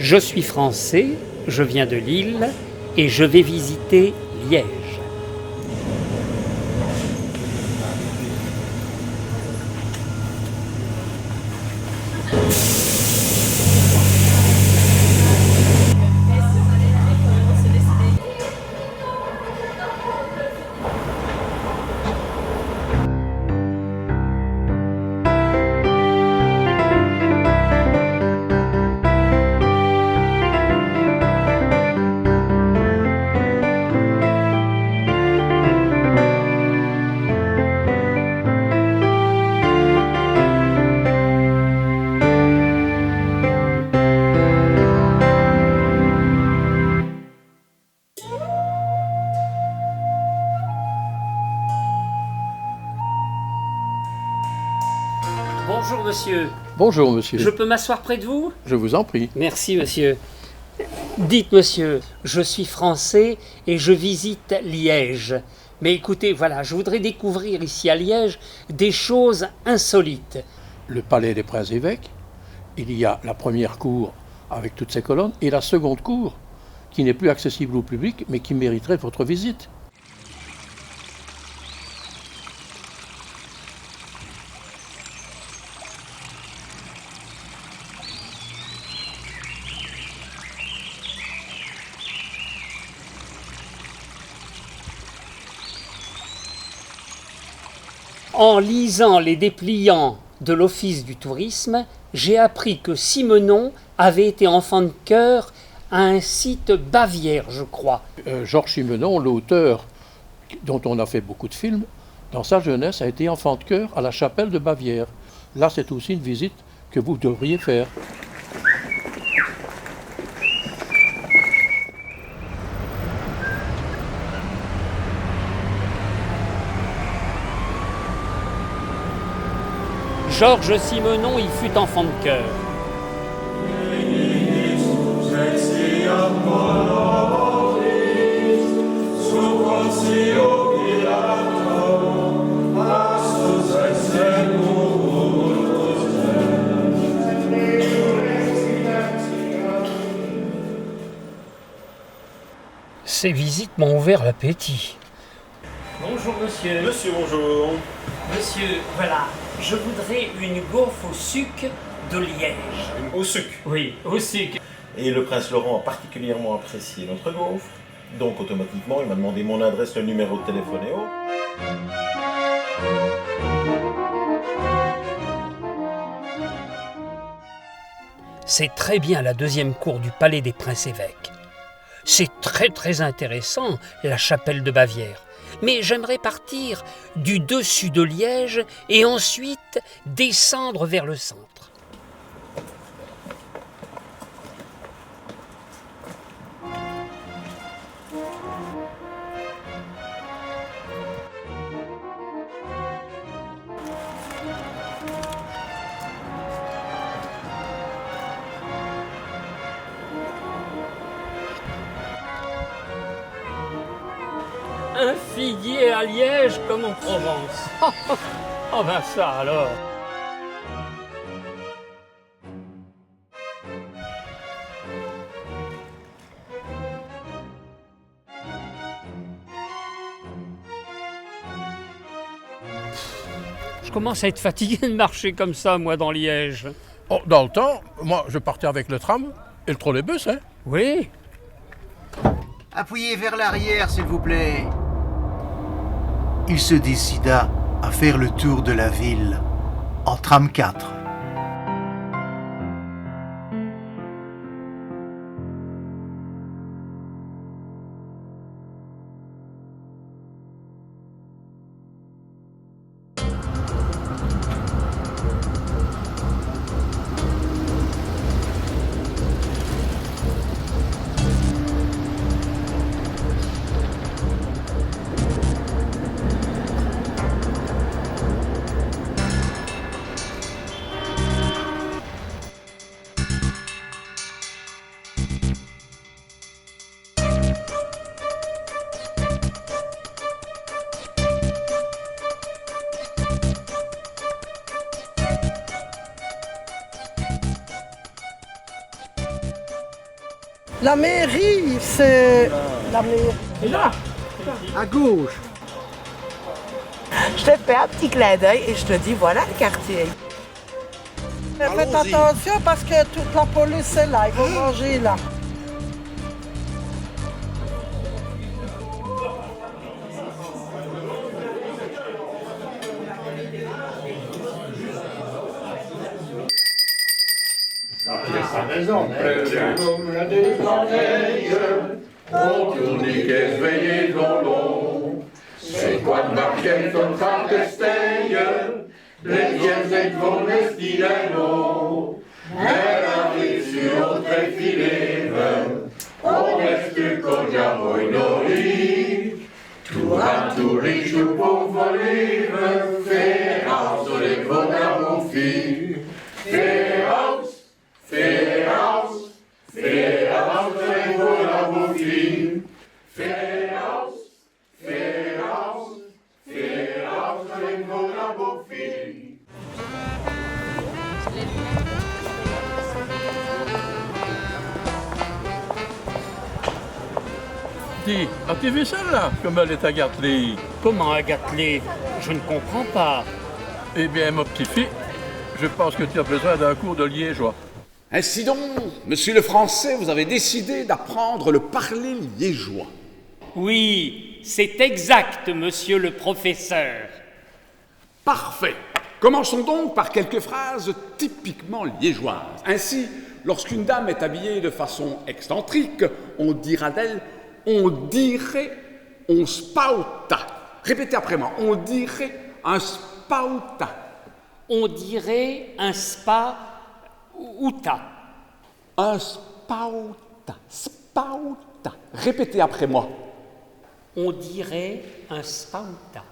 Je suis français, je viens de Lille et je vais visiter Liège. Bonjour monsieur. Bonjour monsieur. Je peux m'asseoir près de vous? Je vous en prie. Merci monsieur. Dites monsieur, je suis français et je visite Liège. Mais écoutez, voilà, je voudrais découvrir ici à Liège des choses insolites. Le palais des princes-évêques, il y a la première cour avec toutes ses colonnes et la seconde cour qui n'est plus accessible au public mais qui mériterait votre visite. En lisant les dépliants de l'Office du tourisme, j'ai appris que Simenon avait été enfant de chœur à un site Bavière, je crois. Georges Simenon, l'auteur dont on a fait beaucoup de films, dans sa jeunesse a été enfant de chœur à la chapelle de Bavière. Là, c'est aussi une visite que vous devriez faire. Georges Simenon y fut enfant de chœur. Ces visites m'ont ouvert l'appétit. Bonjour monsieur. Monsieur, bonjour. Monsieur, voilà, je voudrais une gaufre au sucre de Liège. Au sucre. Oui, au sucre. Et le prince Laurent a particulièrement apprécié notre gaufre. Donc automatiquement, il m'a demandé mon adresse, le numéro de téléphone et autres. C'est très bien la deuxième cour du palais des princes-évêques. C'est très intéressant, la chapelle de Bavière. Mais j'aimerais partir du dessus de Liège et ensuite descendre vers le centre. Un figuier à Liège comme en Provence. Oh ben ça alors. Je commence à être fatigué de marcher comme ça, moi, dans Liège. Oh, dans le temps, moi, je partais avec le tram et le trolleybus, hein. Oui. Appuyez vers l'arrière, s'il vous plaît. Il se décida à faire le tour de la ville en tram 4. La mairie, c'est... La mairie. Là, à gauche. Je te fais un petit clin d'œil et je te dis voilà le quartier. Faites attention parce que toute la police est là, ils vont manger là. Sa maison, comme la des corneilles, on tourniquet veillé long. C'est quoi de marquette comme ça Casteille, les viens et vont les stilano. Elle arrive sur autre filet, on reste cognac moinori. Tout à tout riche ou pauvre livre, fait house les gros mon fille. Fait house. Fair house, avec vos laboutis. Fair house, avec vos laboutis. Dis, as-tu vu celle-là, comme elle est agatelée? Comment agatelée? Je ne comprends pas. Eh bien, mon petit-fils, je pense que tu as besoin d'un cours de liégeois. Ainsi donc, monsieur le Français, vous avez décidé d'apprendre le parler liégeois. Oui, c'est exact, monsieur le professeur. Parfait. Commençons donc par quelques phrases typiquement liégeoises. Ainsi, lorsqu'une dame est habillée de façon excentrique, on dira d'elle « on dirait, on spauta ». Répétez après moi, on dirait un spauta. On dirait un spa outa. Un spauta, spauta. Répétez après moi. On dirait un spauta.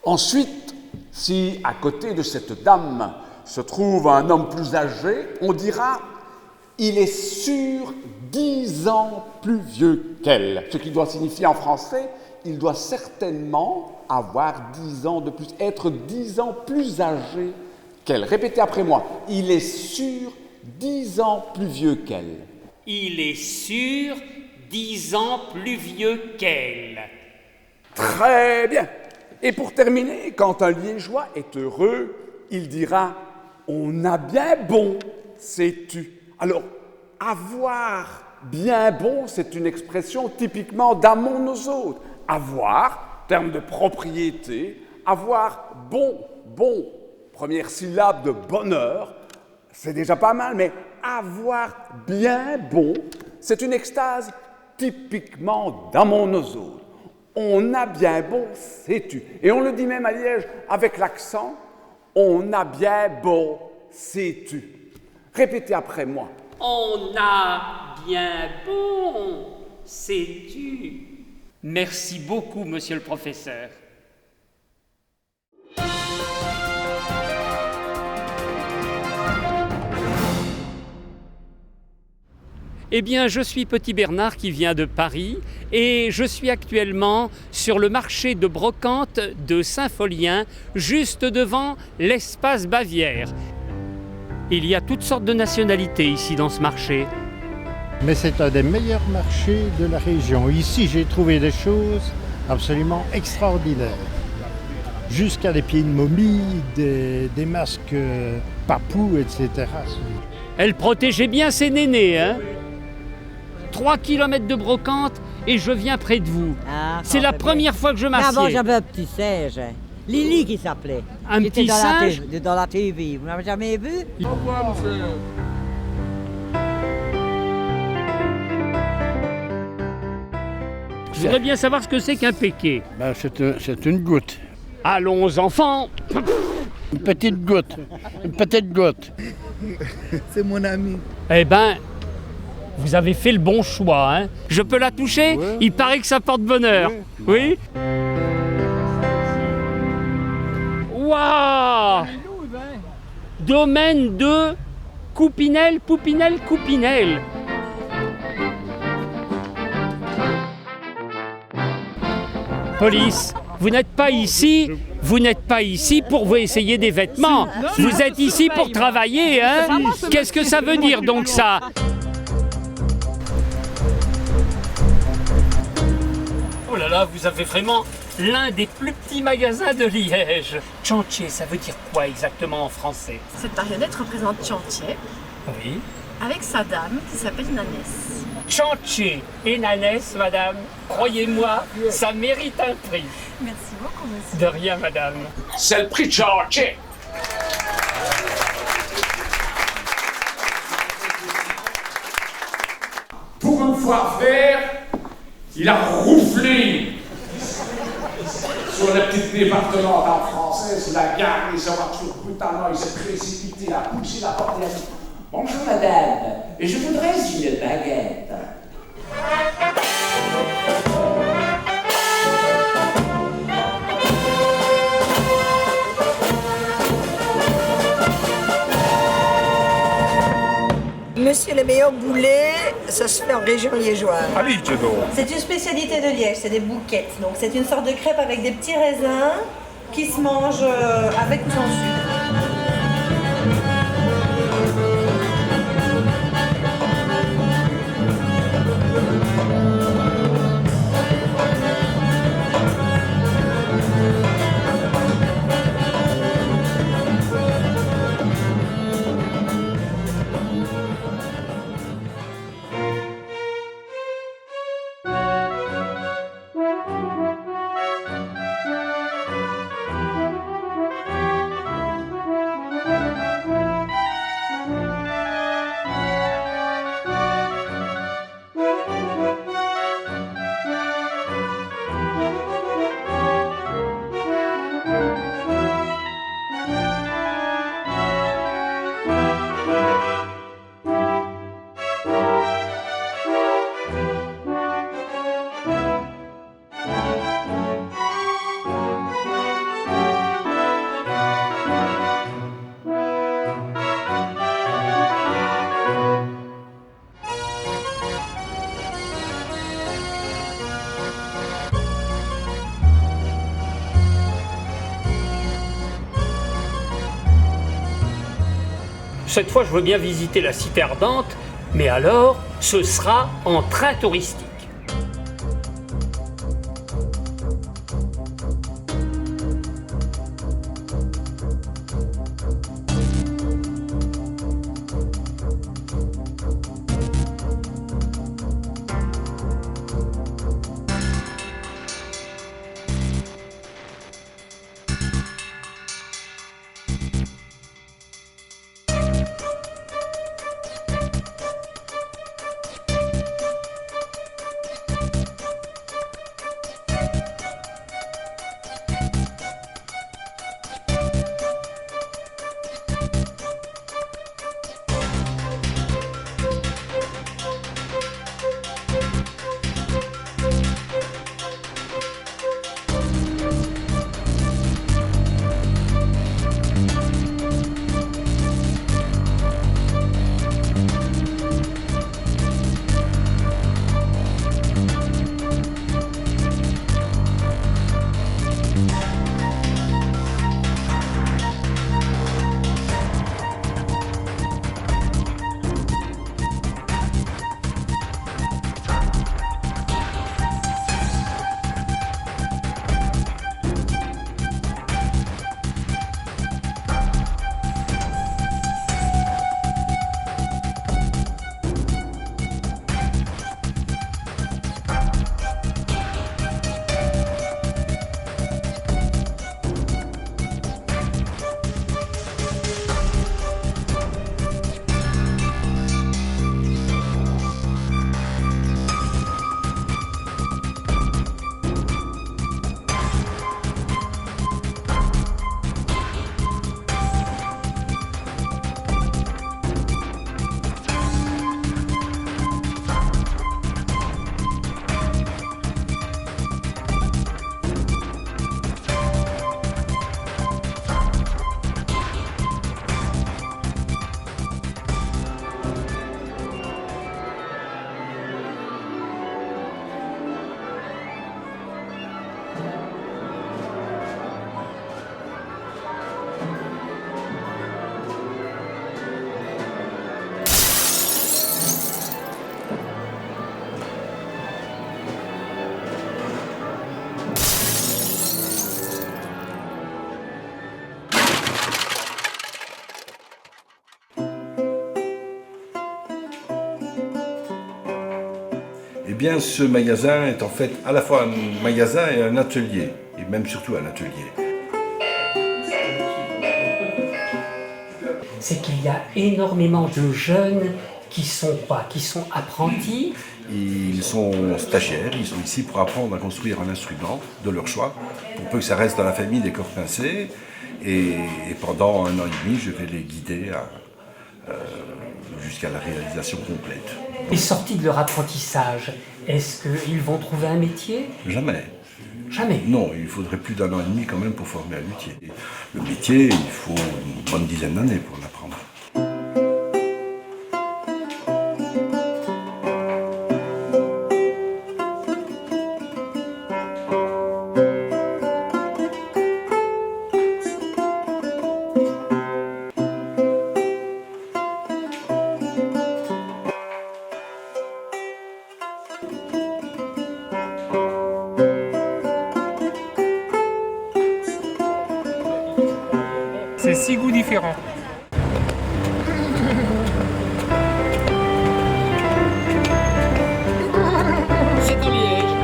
Ensuite, si à côté de cette dame se trouve un homme plus âgé, on dira « il est sûr 10 ans plus vieux qu'elle ». Ce qui doit signifier en français « il doit certainement avoir 10 ans de plus, être 10 ans plus âgé qu'elle ». Répétez après moi. « Il est sûr 10 ans plus vieux qu'elle ». Il est sûr 10 ans plus vieux qu'elle. Très bien. Et pour terminer, quand un liégeois est heureux, il dira « on a bien bon, sais-tu ». Alors, avoir bien bon, c'est une expression typiquement d'amont aux autres. Avoir, terme de propriété, avoir bon, première syllabe de bonheur, c'est déjà pas mal, mais avoir bien bon, c'est une extase typiquement d'amont aux autres. On a bien bon, sais-tu. Et on le dit même à Liège avec l'accent, on a bien bon, sais-tu. Répétez après moi. On a bien bon, sais-tu. Merci beaucoup, monsieur le professeur. Eh bien, je suis Petit Bernard qui vient de Paris et je suis actuellement sur le marché de brocante de Saint-Folien, juste devant l'espace Bavière. Il y a toutes sortes de nationalités ici dans ce marché. Mais c'est un des meilleurs marchés de la région. Ici, j'ai trouvé des choses absolument extraordinaires. Jusqu'à des pieds de momie, des masques papous, etc. Elle protégeait bien ses nénés, hein ? 3 kilomètres de brocante et je viens près de vous. Ah, c'est la première fois que je m'assieds. Avant, j'avais un petit singe, Lily qui s'appelait. Un petit singe dans la TV. Vous n'avez jamais vu? Au revoir, monsieur. Je voudrais bien savoir ce que c'est qu'un péqué. Ben, c'est une goutte. Allons, enfants. Une petite goutte. Une petite goutte. C'est mon ami. Eh ben, vous avez fait le bon choix, hein. Je peux la toucher? Ouais. Il paraît que ça porte bonheur. Oui? Waouh! Domaine de Coupinel. Police, vous n'êtes pas ici pour vous essayer des vêtements. Vous êtes ici pour travailler, hein? Qu'est-ce que ça veut dire donc ça? là, vous avez vraiment l'un des plus petits magasins de Liège. Chantier, ça veut dire quoi exactement en français? Cette marionnette représente Chantier, Oui. avec sa dame qui s'appelle Nanès. Chantier et Nanès, madame. Croyez-moi, ça mérite un prix. Merci beaucoup, monsieur. De rien, madame. C'est le prix de Chantier. Pour une fois vert, il a rouflé sur le petit département en française, la gare, les voitures brutalement, il s'est précipité, il a poussé la porte et a dit « Bonjour madame, je voudrais une baguette. » Monsieur le meilleur boulet, ça se fait en région liégeoise. Allez, Tchédo. C'est une spécialité de Liège, c'est des bouquettes. Donc c'est une sorte de crêpe avec des petits raisins qui se mangent avec ou sans sucre. Cette fois, je veux bien visiter la cité ardente, mais alors, ce sera en train touristique. bien, ce magasin est en fait à la fois un magasin et un atelier, et même surtout un atelier. C'est qu'il y a énormément de jeunes qui sont quoi? Qui sont apprentis. Ils sont stagiaires, ils sont ici pour apprendre à construire un instrument de leur choix, pour peu que ça reste dans la famille des cordes pincées. Et pendant 1 an et demi, je vais les guider jusqu'à la réalisation complète. Et sortis de leur apprentissage, est-ce qu'ils vont trouver un métier? Jamais. Jamais? Non, il faudrait plus d'1 an et demi quand même pour former un luthier. Le métier, il faut une bonne dizaine d'années pour l'apprendre. C'est 6 goûts différents. C'est à Liège.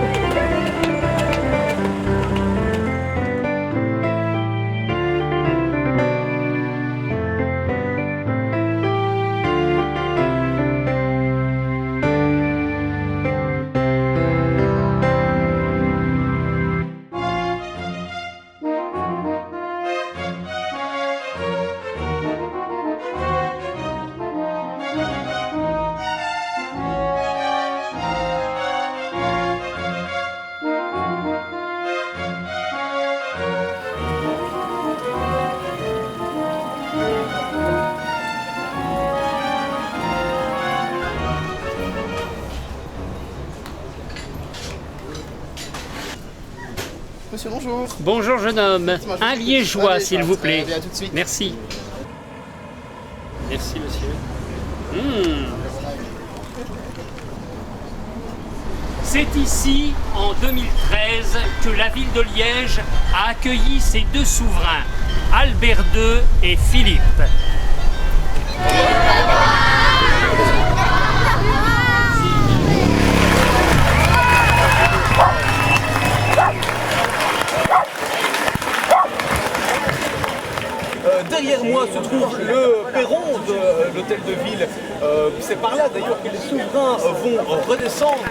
Monsieur, bonjour. Bonjour jeune homme. Un liégeois s'il vous plaît. Bien, tout de suite. Merci. Merci monsieur. C'est ici, en 2013, que la ville de Liège a accueilli ses 2 souverains, Albert II et Philippe. Derrière moi se trouve le perron de l'hôtel de ville. C'est par là d'ailleurs que les souverains vont redescendre.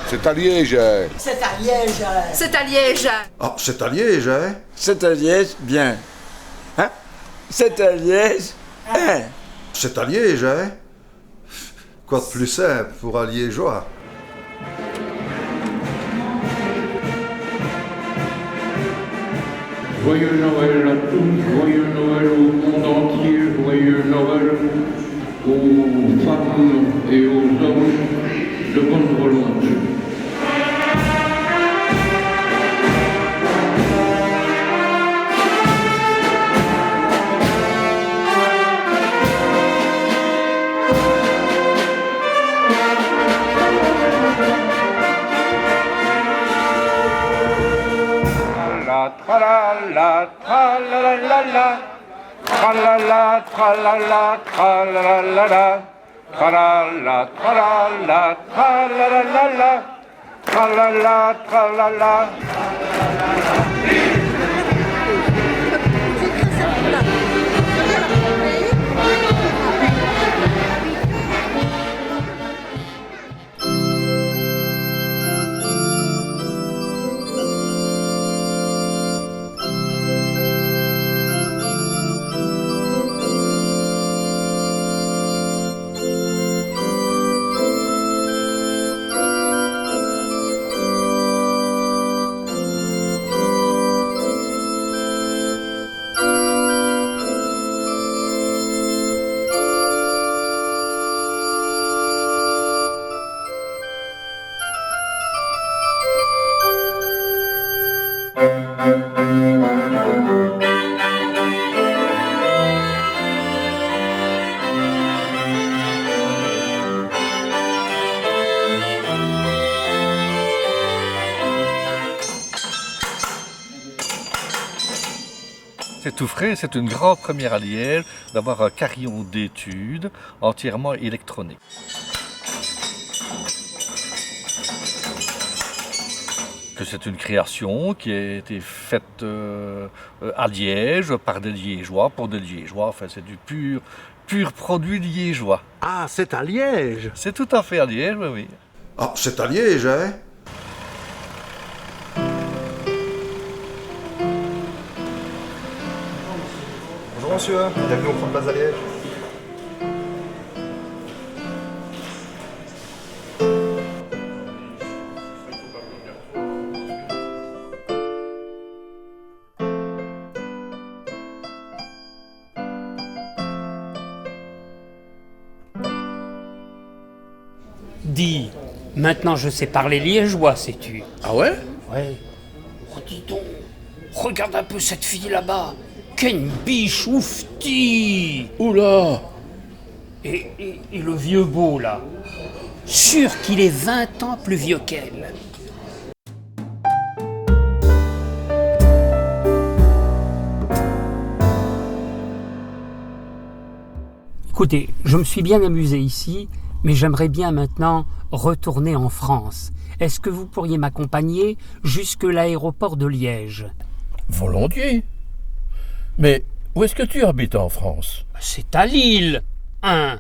C'est à Liège. C'est à Liège. C'est à Liège. Ah, c'est à Liège, hein? C'est à Liège, bien. Hein? C'est à Liège, hein? C'est à Liège, hein? Quoi de plus simple pour un Liégeois? Joyeux Noël à tous, joyeux Noël au monde entier, joyeux Noël aux femmes et aux hommes de bonne volonté. Tralala, tralala, tralala, tralala, tralala, tralala, tralala, tralala, tralala, tralala. C'est tout frais, c'est une grande première à Liège d'avoir un carillon d'études entièrement électronique. Que c'est une création qui a été faite à Liège par des Liégeois, pour des Liégeois, enfin c'est du pur produit liégeois. Ah, c'est à Liège? C'est tout à fait à Liège, oui, oui. Ah, c'est à Liège, hein? Bonjour monsieur, bienvenue au Grand Plaza Liège. Dis, maintenant je sais parler liégeois, sais-tu? Ah ouais? Ouais. Oh, dis donc, regarde un peu cette fille là-bas. Quelle biche oufti! Oula! Et le vieux beau, là, sûr qu'il est 20 ans plus vieux qu'elle. Écoutez, je me suis bien amusé ici, mais j'aimerais bien maintenant retourner en France. Est-ce que vous pourriez m'accompagner jusque l'aéroport de Liège? Volontiers. Mais où est-ce que tu habites en France? C'est à Lille, hein.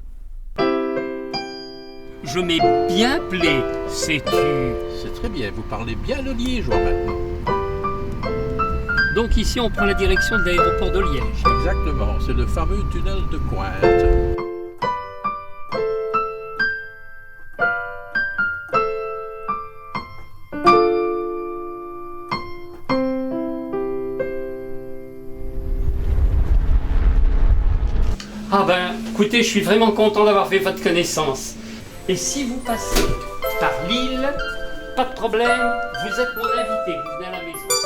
Je m'ai bien plaît, sais-tu. C'est très bien, vous parlez bien le liégeois maintenant. Donc ici on prend la direction de l'aéroport de Liège. Exactement, c'est le fameux tunnel de Cointe. Ah ben, écoutez, je suis vraiment content d'avoir fait votre connaissance. Et si vous passez par Lille, pas de problème, vous êtes mon invité, vous venez à la maison.